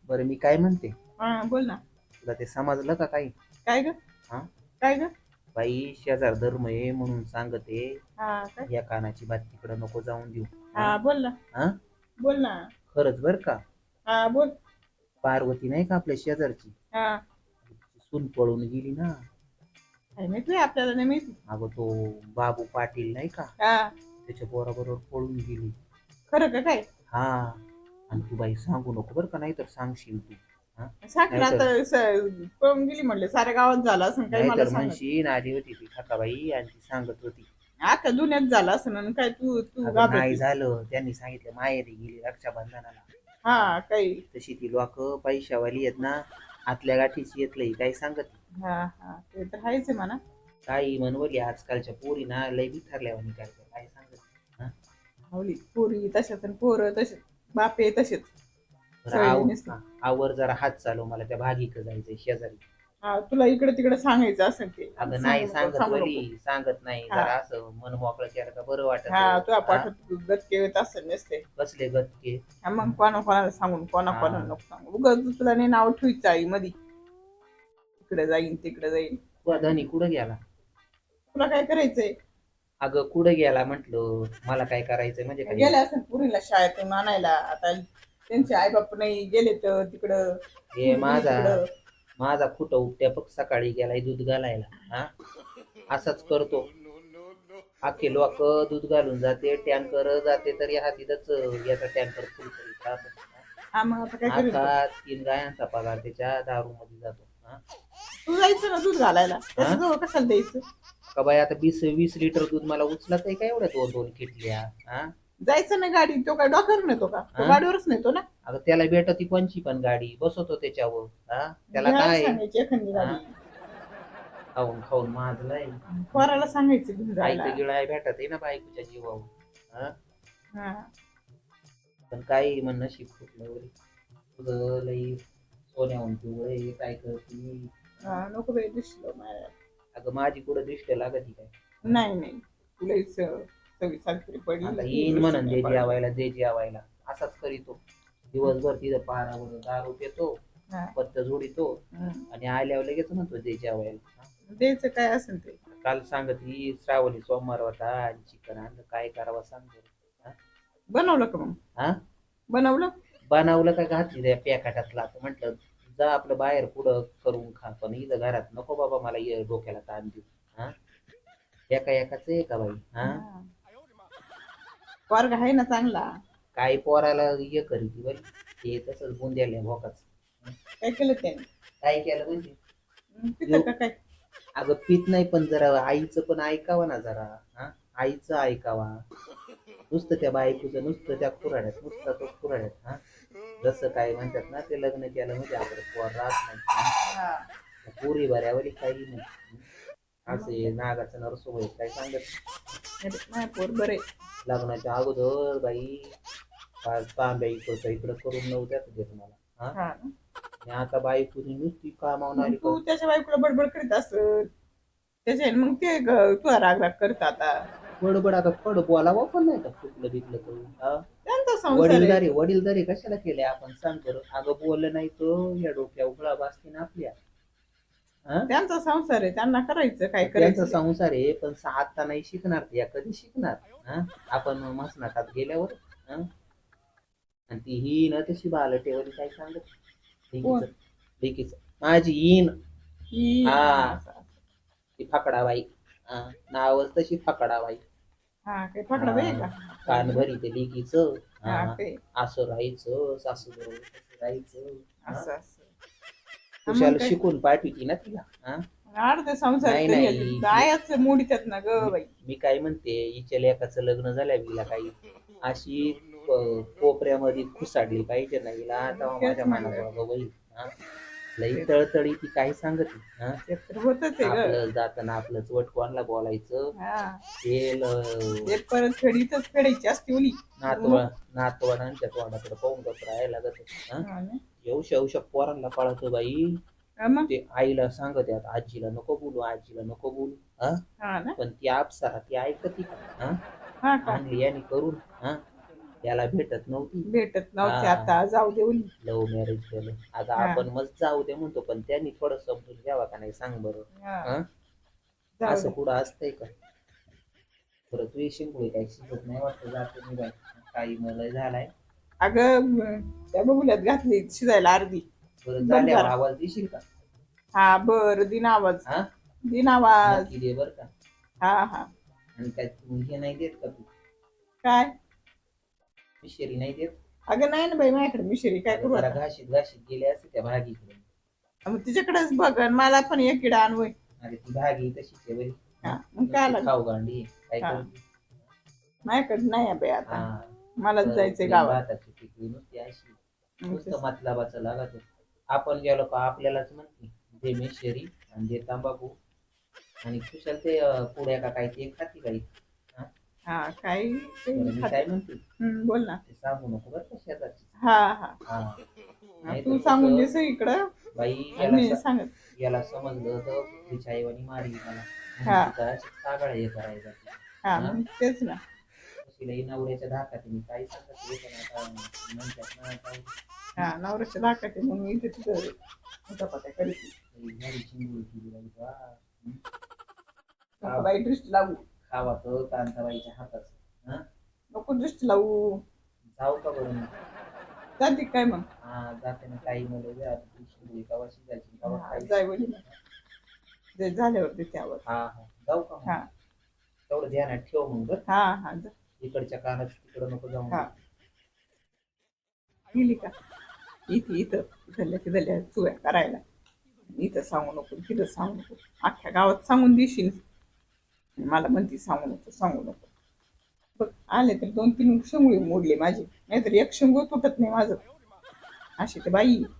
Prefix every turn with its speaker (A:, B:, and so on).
A: बरं मी काय म्हणते,
B: हा बोल ना.
A: तुला ते समजलं का काही?
B: काय ग?
A: हा,
B: काय ग?
A: बाई शेजार धर्म आहे म्हणून सांगते.
B: हा काय?
A: या कानाची बात तिकडं नको जाऊन देऊ. हा
B: हा बोल ना.
A: हा,
B: बोल ना.
A: खरंच बर का.
B: हा बोल.
A: पार्वती नाही का आपल्या शेजारची,
B: हा
A: तिची सून पळून गेली ना.
B: काय माहिती आपल्याला नाही माहिती.
A: अगं तो बाबू पाटील नाही का,
B: हा
A: त्याच्या पोराबरोबर पळून गेली.
B: खरं का काय?
A: हा, आणि तू बाई सांगू नको बरं का, नाही तर सांगशील तू. हा,
B: सांग ना
A: नाहीतर
B: आता पळून गेली म्हणले साऱ्या गावात झालं असं काही मला
A: नाहीतर
B: सांगत.
A: म्हणशील आली होती ती ठकाबाई आणि ती सांगत होती.
B: आता दुनियात झालं असं आणि काय तू तू
A: अगं नाही
B: घाबरती.
A: झालं, त्यांनी सांगितलं माहेरी गेली रक्षाबंधनाला.
B: हा काही.
A: तशी ती लोक पैशावाली आहेत ना, आतल्या गाठीची येतलंय काय सांगत.
B: हा हा ते तर आहेच आहे म्हणा.
A: काही म्हणवली आजकालच्या पोरी ना लय बिथरल्यावानी करतात काय सांगत. हा,
B: हवली पोरी तशाच आणि पोरं तसेच, बापे तसेच.
A: बरं
B: सगळे नसते.
A: आवर जरा हात चालव, मला त्या भागीक जायचंय शेजारी.
B: हा तुला इकडे तिकडे सांगायचं असेल ते आणि
A: अगं नाही
B: सांगू नको
A: सांगत
B: सांगू नको.
A: वली, सांगत नाही,
B: हा
A: जरा असं मन मोकळं केलं का बरं वाटत.
B: हा तुझ्या
A: हा,
B: पाठात गटके येत असेल नसते.
A: कसले गतके.
B: हा मग कोणा कोणाला सांगून कोणा
A: हा,
B: कोणाला नको सांगू उगाच तुला नाही नाव ठेवायचं आई मध्ये. इकडे जाईन तिकडे जाईन.
A: तुझा धनी कुठं गेला?
B: तुला काय करायचंय?
A: अगं कुठं गेला म्हंटल, मला काय करायचंय म्हणजे काय.
B: गेले असेल पुरीला शाळेतून आणायला आता. त्यांचे आई बाप नाही गेले तर तिकडं.
A: हे
B: पुरी गेली
A: माझा
B: तिकडं.
A: माझा कुठं उपट्यापक सकाळी गेलाय दूध घालायला. हा, असाच करतो. अख्खे लोक दूध घालून जाते, टँकर जाते तरी हा तिथंच याचा टँकर फुल करीत राहतो.
B: हा मग आता काय करेल तो?
A: अख्खा 3 गायांचा पगार त्याच्या दारू मध्ये जातो. हा
B: तू जायचं ना दूध घालायला
A: हा,
B: त्याच्या जवळ कशाला द्यायचं.
A: का बाई आता 20-20 लिटर दूध मला उचलत आहे का एवढ्या 2-2 किटल्या. हा
B: जायचं ना गाडी तो काय डॉक्टर नेतो का तो
A: हा,
B: गाडीवरच नेतो ना.
A: अगं त्याला भेटती कोणची पण गाडी, बसवतो त्याच्यावर. हा, त्याला
B: घ्यायला
A: काय.
B: सांगायची एखादी
A: हा,
B: गाडी.
A: खाऊन खाऊन माझलंय.
B: पोराला सांगायचं घेऊन
A: आईचं
B: जायला.
A: गिळाय भेटत आहे ना बायकोच्या जीवावर. हा,
B: हा
A: पण काही म्हण नशीब फुटलं वरी. तुझं लई सोन्याहून पिवळं काय करती.
B: हा नको बाई दिसलो माझ्या.
A: अगं माझी कुठं दृष्ट लागती काय.
B: नाही नाही तुलाच सव्वीस सारखी
A: आता
B: पडली तू
A: येईन
B: दृष्टी
A: म्हणून
B: नाही
A: दे
B: पडली.
A: जेवायला, दे जेवायला असाच करीतो. दिवसभर तिथं पारावर दारू पितो,
B: हा
A: पत्त जोडितो
B: हम्म.
A: आणि आल्यावर लगेच म्हणतो दे जेवायला.
B: द्यायचं काय असेल ते.
A: काल सांगत ही श्रावणी सोमवार होता आणि चिकन आणलं, काय करावं सांग बरं. हा?
B: बनवलं का मग?
A: हा,
B: बनवलं.
A: बनवलं का घातली त्या पॅकेटातला, तर म्हटलं जा आपलं बाहेर पुढं करून खा, पण इथं घरात नको बाबा मला डोक्याला ताण देऊ. हा, एका एकाच आहे का बाई. हा,
B: हा. वर्ग आहे ना चांगला.
A: काही पोराला हे करीती बाई, ते तसंच बुंद्याले भोकाच.
B: काय केलं त्याने?
A: काय केलं म्हणजे
B: तिथं का काय?
A: अगं पित नाही, पण जरा आईचं पण ऐकावं ना जरा. हा, आईचं ऐकावा. नुसतं त्या बायकोचं, नुसतं त्या कुऱ्हाड्यात, नुसतं तो कुऱ्हाड्यात. हा, जसं काय म्हणतात ना, ते लग्न केलं म्हणजे आपलं पोर राहत नाही.
B: हा.
A: पुरी बऱ्यावरी काही नाही. असे नागाचं नरसोब आहे काय सांगत.
B: नाही पोर बरे.
A: लग्नाच्या अगोदर बाई तांब्या इकडचं इकडं करून नव्हत्याच देत मला. हा,
B: हा
A: आणि आता बायकोनी नुसती कामावून
B: मग
A: आली का.
B: तू त्याच्या बायकोला बडबड करीत असत त्याच्या मग ते तुला राग राग करत आता.
A: बडबड आता फड बोलावं पण नाही का, चुकलं बिकलं तर. हा,
B: त्यांचा संसार आहे.
A: वडीलधारी कशाला केले आपण सांग बरं. अगं बोललं नाही तर या डोक्या उघडा बसते ना आपल्या. हा,
B: त्यांचा संसार आहे त्यांना करायचं काय
A: त्यांचा
B: करायचं ते.
A: संसार आहे, पण आता नाही शिकणार त्या, कधी शिकणार. हा, आपण मसनाटात गेल्यावर. हा, आणि ती ही ना तशी बालटेवाली काय सांगत. लेकीच
B: कोण?
A: लेकीच माझी ईन.
B: ही हा
A: हा,
B: असं असं.
A: ती फकडाबाई. हा, नावच तशी फकडाबाई.
B: हा काही
A: हा,
B: पकडा बाई का.
A: कान भरी ते लेकीच. हा,
B: हा ते
A: असं राहायचं सासू बरोबर, तसं राहायचं. हा,
B: असं असं. हा मग
A: खुशाल
B: काय
A: शिकून पाठवती ना तिला. हा,
B: अर्ध संसार
A: नाही
B: तरी
A: नाही
B: दायाच मोडीतात ना ग
A: मी
B: बाई.
A: मी काय म्हणते, हिच्या लेकाचं लग्न झालं हिला काही अशी कोपऱ्यामध्ये खुसाडली पाहिजे ना हिला, तेव्हा
B: तेच
A: माझ्या
B: म्हणलं.
A: मनात बाई. हा, लई
B: ते
A: तळतळी ती काय सांगते. हा,
B: ते तर होतच आहे ग.
A: आपलं जाताना आपलंच वटकॉनला बोलायचं.
B: हा
A: तेल
B: ते परत फेडीतच फेडायची असते ओली.
A: नातवडांच्या तोंडाकडे पाहून गप राहायला लागत. हा,
B: हा ना.
A: येऊ पोरांना पळतो बाई.
B: हा मग.
A: ते आईला सांगत आजीला नको बोलू, आजीला नको बोलू. हा,
B: हा ना.
A: पण ती अप्सरा ती ऐकती का. हा,
B: हा का.
A: आणली याने करून. हा, याला भेटत नव्हती.
B: भेटत नव्हते,
A: हा.
B: आता जाऊ देऊन.
A: लव्ह मॅरेज केलं. अगं
B: हा.
A: आपण मस्त जाऊ दे म्हणतो, पण त्यांनी थोडं समजून घ्यावा का नाही सांग बरं.
B: हा.
A: हं?
B: जाऊ
A: असं
B: दे.
A: पुढं असतंय का? बरं तू येशील पुढे काही शिकत नाही वाटतं, जाते मी बाई. काही मला झालाय.
B: अगं त्या बघुल्यात घातली शिजायला अर्धी.
A: बरं
B: बंद
A: झाल्यावर
B: करा.
A: आवाज देशील का?
B: हा बर, दिन आवाज.
A: हा,
B: दिन आवाज.
A: नक्की दे बर का.
B: हा हा.
A: आणि काय तू हे नाही देत का तू?
B: काय?
A: मिशेरी नाही देत?
B: अगं नाही ना बाई, माझ्याकडे मिशरी काय
A: अगं
B: करू
A: जरा
B: आता.
A: घाशीत घाशीत गेले असते त्या भागीकडे.
B: मग तिच्याकडेच बघ आणि मला पण एक किडा आणवय.
A: अरे ती भागी तशीच आहे बरी.
B: हा मग काय लागलं.
A: खाऊ गांडी काय
B: हा.
A: करते.
B: माझ्याकडे नाही आहे बाई आता.
A: हा.
B: मलाच जायचंय गावात.
A: भाताची पिकली नुसती अशी.
B: मग
A: नुसतं मतलाबाचं लागत. आपण गेलो का आपल्यालाच म्हणते दे मिशेरी आणि दे तंबाखू आणि कुशल ते पुड्या का काय ते खाती काही.
B: हा काही
A: मी काय म्हणते
B: बोल ना.
A: ते सांगू नको बरं का शेजारची.
B: हा हा.
A: हा.
B: तू सांगून देस इकडं.
A: बाई
B: मी सांगत
A: याला समजलं तर तिच्या आईवानी मारली मला.
B: हा.
A: सागळ हे करायचा.
B: हा मग तेच ना.
A: तिला नवऱ्याच्या धाकात मी काही सांगत होते ना आता म्हणतात ना काय.
B: हा नवऱ्याच्या धाकात मग मी इथे तिथं चपात्या करीत.
A: घरी चिंबूळ केली बाई बा.
B: नको बाई दृष्टी लावू.
A: खावा तर कांताबाईच्या हातात.
B: नको दृष्टी लावू.
A: जाऊ का बरं मग?
B: जाते काय मग?
A: हा जाते ना. काही मुलं कवा शिजायची कवा खायची.
B: जाय बोली जे झाल्यावर त्यावर.
A: हा हा जाऊ का मग?
B: हा
A: तेवढं ध्यानात ठेव मग बरं.
B: हा हा.
A: इकडच्या कानात तिकडं नको जाऊ.
B: हा. गेली का? इथे इथं इथल्या चुया करायला. इथं सांगू नको, तिथं सांगू नको. अख्ख्या गावात सांगून देशील. मला म्हणती सांगू नको सांगू नको. बघ आले तर 2-3 शेंगुळे मोडले माझे, नाहीतर एक शेंगूळ तुटत नाही माझं. अशी ते बाई.